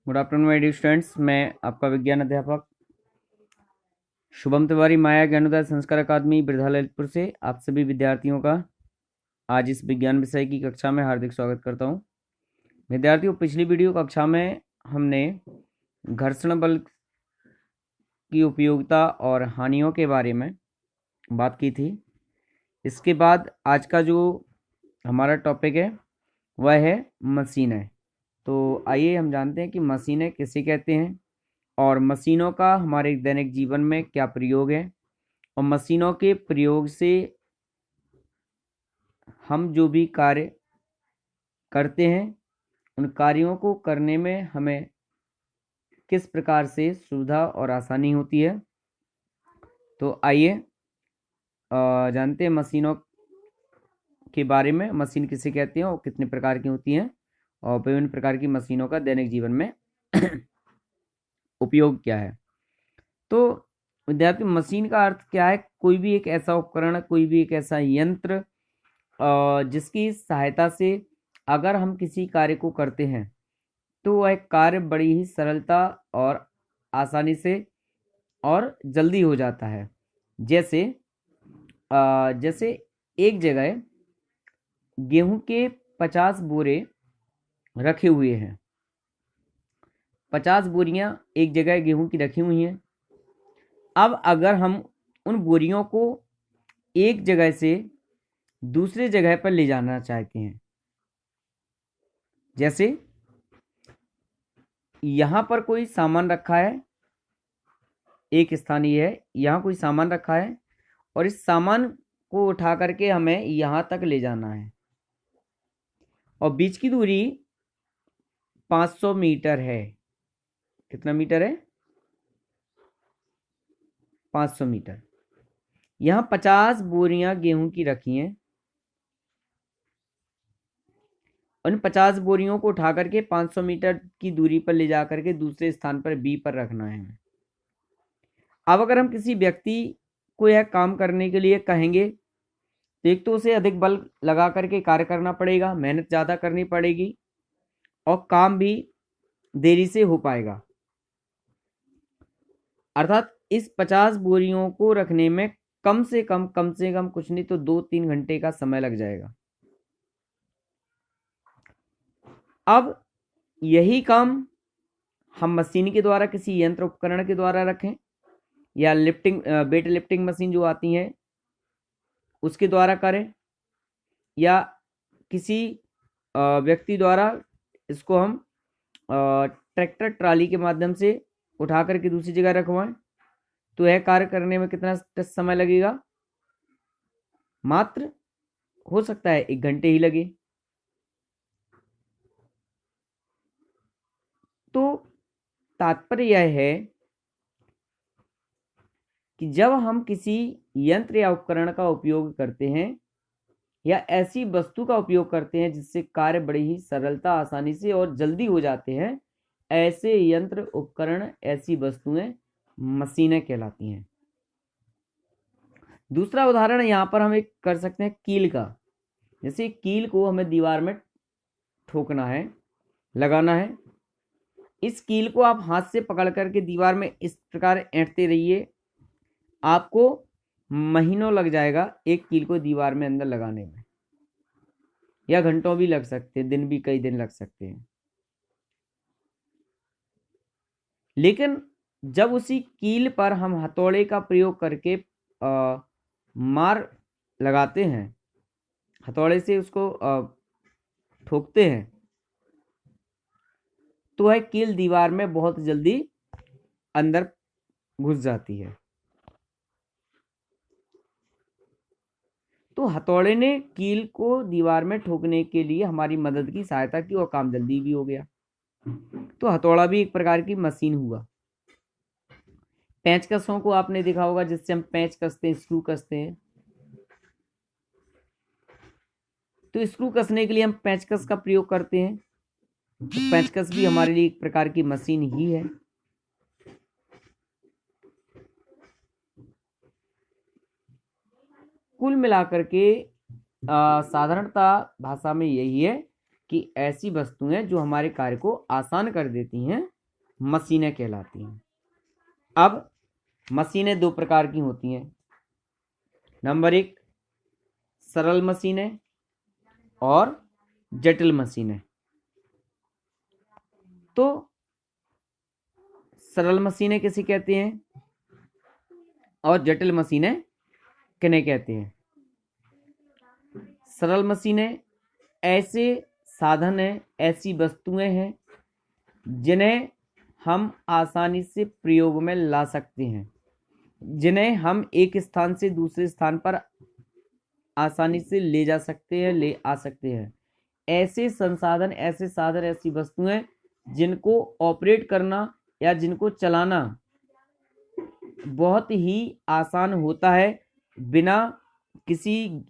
Good afternoon my dear students. मैं आपका विज्ञान अध्यापक शुभम तिवारी, माया ज्ञानोदय संस्कार अकादमी ललितपुर से आप सभी विद्यार्थियों का आज इस विज्ञान विषय की कक्षा में हार्दिक स्वागत करता हूं। विद्यार्थियों, पिछली वीडियो कक्षा में हमने घर्षण बल की उपयोगिता और हानियों के बारे में बात की थी। इसके बाद आज का जो हमारा टॉपिक है वह है मशीनें। तो आइए हम जानते हैं कि मशीनें किसे कहते हैं और मशीनों का हमारे दैनिक जीवन में क्या प्रयोग है, और मशीनों के प्रयोग से हम जो भी कार्य करते हैं उन कार्यों को करने में हमें किस प्रकार से सुविधा और आसानी होती है। तो आइए जानते हैं मशीनों के बारे में। मशीन किसे कहते हैं और कितने प्रकार की होती हैं, और विभिन्न प्रकार की मशीनों का दैनिक जीवन में उपयोग क्या है। तो विद्यार्थी, मशीन का अर्थ क्या है? कोई भी एक ऐसा उपकरण, कोई भी एक ऐसा यंत्र जिसकी सहायता से अगर हम किसी कार्य को करते हैं तो वह कार्य बड़ी ही सरलता और आसानी से और जल्दी हो जाता है। जैसे एक जगह गेहूं के 50 बोरे रखे हुए हैं। 50 बोरियां एक जगह गेहूं की रखी हुई हैं। अब अगर हम उन बोरियों को एक जगह से दूसरे जगह पर ले जाना चाहते हैं, जैसे यहां पर कोई सामान रखा है, एक स्थान ये है, यहां कोई सामान रखा है और इस सामान को उठा करके हमें यहां तक ले जाना है और बीच की दूरी 500 मीटर है। कितना मीटर है? 500 मीटर। यहां 50 बोरियां गेहूं की रखी हैं। उन 50 बोरियों को उठा करके 500 मीटर की दूरी पर ले जा करके दूसरे स्थान पर बी पर रखना है। अब अगर हम किसी व्यक्ति को यह काम करने के लिए कहेंगे तो एक तो उसे अधिक बल लगा करके कार्य करना पड़ेगा, मेहनत ज़्यादा करनी पड़ेगी और काम भी देरी से हो पाएगा। अर्थात इस 50 बोरियों को रखने में कम से कम कुछ नहीं तो 2-3 घंटे का समय लग जाएगा। अब यही काम हम मशीन के द्वारा, किसी यंत्र उपकरण के द्वारा रखें या वेट लिफ्टिंग मशीन जो आती हैं उसके द्वारा करें, या किसी व्यक्ति द्वारा इसको हम ट्रैक्टर ट्राली के माध्यम से उठा करके दूसरी जगह रखवाएं, तो यह कार्य करने में कितना समय लगेगा? मात्र हो सकता है 1 घंटे ही लगे। तो तात्पर्य यह है कि जब हम किसी यंत्र या उपकरण का उपयोग करते हैं या ऐसी वस्तु का उपयोग करते हैं जिससे कार्य बड़ी ही सरलता, आसानी से और जल्दी हो जाते हैं, ऐसे यंत्र, उपकरण, ऐसी वस्तुएं मशीनें कहलाती हैं। दूसरा उदाहरण यहां पर हम एक कर सकते हैं कील का। जैसे कील को हमें दीवार में ठोकना है, लगाना है। इस कील को आप हाथ से पकड़ करके दीवार में इस प्रकार ऐंठते रहिए, आपको महीनों लग जाएगा एक कील को दीवार में अंदर लगाने में, या घंटों भी लग सकते हैं, दिन भी कई दिन लग सकते हैं। लेकिन जब उसी कील पर हम हथौड़े का प्रयोग करके मार लगाते हैं, हथौड़े से उसको ठोकते हैं, तो वह कील दीवार में बहुत जल्दी अंदर घुस जाती है। तो हथौड़े ने कील को दीवार में ठोकने के लिए हमारी मदद की, सहायता की और काम जल्दी भी हो गया। तो हथौड़ा भी एक प्रकार की मशीन हुआ। पेंचकसों को आपने देखा होगा, जिससे हम पेंच कसते हैं, स्क्रू कसते हैं। तो स्क्रू कसने के लिए हम पेंचकस का प्रयोग करते हैं। तो पेंचकस भी हमारे लिए एक प्रकार की मशीन ही है। कुल मिलाकर के साधारणता भाषा में यही है कि ऐसी वस्तुएं जो हमारे कार्य को आसान कर देती हैं मशीनें कहलाती हैं। अब मशीनें दो प्रकार की होती हैं। नंबर 1 सरल मशीनें और जटिल मशीनें। तो सरल मशीनें किसे कहते हैं और जटिल मशीनें किन्हें कहते हैं? सरल मशीनें ऐसे साधन हैं, ऐसी वस्तुएं हैं जिन्हें हम आसानी से प्रयोग में ला सकते हैं, जिन्हें हम एक स्थान से दूसरे स्थान पर आसानी से ले जा सकते हैं, ले आ सकते हैं। ऐसे संसाधन, ऐसे साधन, ऐसी वस्तुएं जिनको ऑपरेट करना या जिनको चलाना बहुत ही आसान होता है। बिना किसी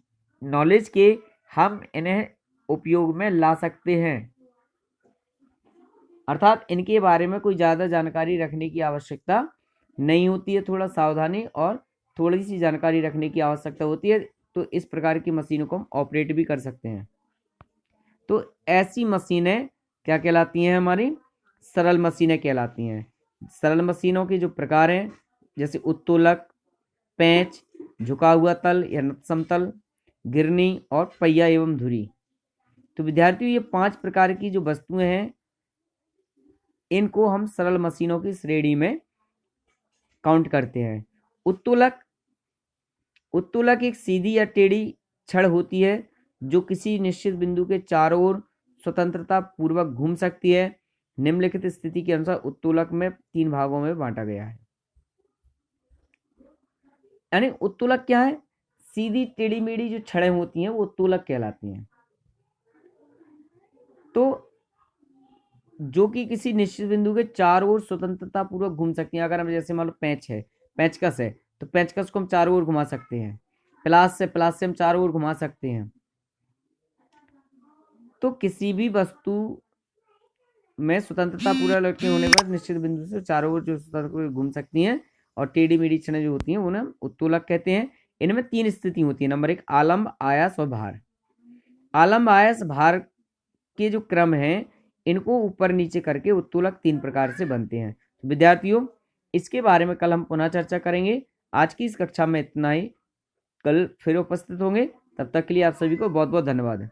नॉलेज के हम इन्हें उपयोग में ला सकते हैं, अर्थात इनके बारे में कोई ज़्यादा जानकारी रखने की आवश्यकता नहीं होती है। थोड़ा सावधानी और थोड़ी सी जानकारी रखने की आवश्यकता होती है, तो इस प्रकार की मशीनों को हम ऑपरेट भी कर सकते हैं। तो ऐसी मशीनें क्या कहलाती हैं? हमारी सरल मशीनें कहलाती हैं। सरल मशीनों के जो प्रकार हैं, जैसे उत्तोलक, पेंच, झुका हुआ तल या समतल, गिरनी और पहिया एवं धुरी। तो विद्यार्थियों, ये 5 प्रकार की जो वस्तुएं हैं, इनको हम सरल मशीनों की श्रेणी में काउंट करते हैं। उत्तोलक एक सीधी या टेढ़ी छड़ होती है जो किसी निश्चित बिंदु के चारों ओर स्वतंत्रता पूर्वक घूम सकती है। निम्नलिखित स्थिति के अनुसार उत्तोलक में 3 भागों में बांटा गया है। यानी उत्तोलक क्या है? सीधी टेढ़ी मेढ़ी जो छड़ें होती हैं वो उत्तोलक कहलाती हैं। तो जो कि किसी निश्चित बिंदु के चारों ओर स्वतंत्रता पूर्वक घूम सकती हैं। अगर हम जैसे मान लो पेंच है, पेंचकस है, तो पेंचकस को हम चारों ओर घुमा सकते हैं। प्लास से हम चारों ओर घुमा सकते हैं। तो किसी भी वस्तु में स्वतंत्रता पूर्वक होने पर निश्चित बिंदु से चारों ओर जो स्वतंत्र घूम सकती हैं और टेढ़ी मेढ़ी छड़ें जो होती हैं उन्हें उत्तोलक कहते हैं। इनमें 3 स्थिति होती है। नंबर 1 आलंब, आयास और भार। आलंब, आयास, भार के जो क्रम है, इनको ऊपर नीचे करके उत्तोलक 3 प्रकार से बनते हैं। विद्यार्थियों, इसके बारे में कल हम पुनः चर्चा करेंगे। आज की इस कक्षा में इतना ही। कल फिर उपस्थित होंगे। तब तक के लिए आप सभी को बहुत बहुत धन्यवाद।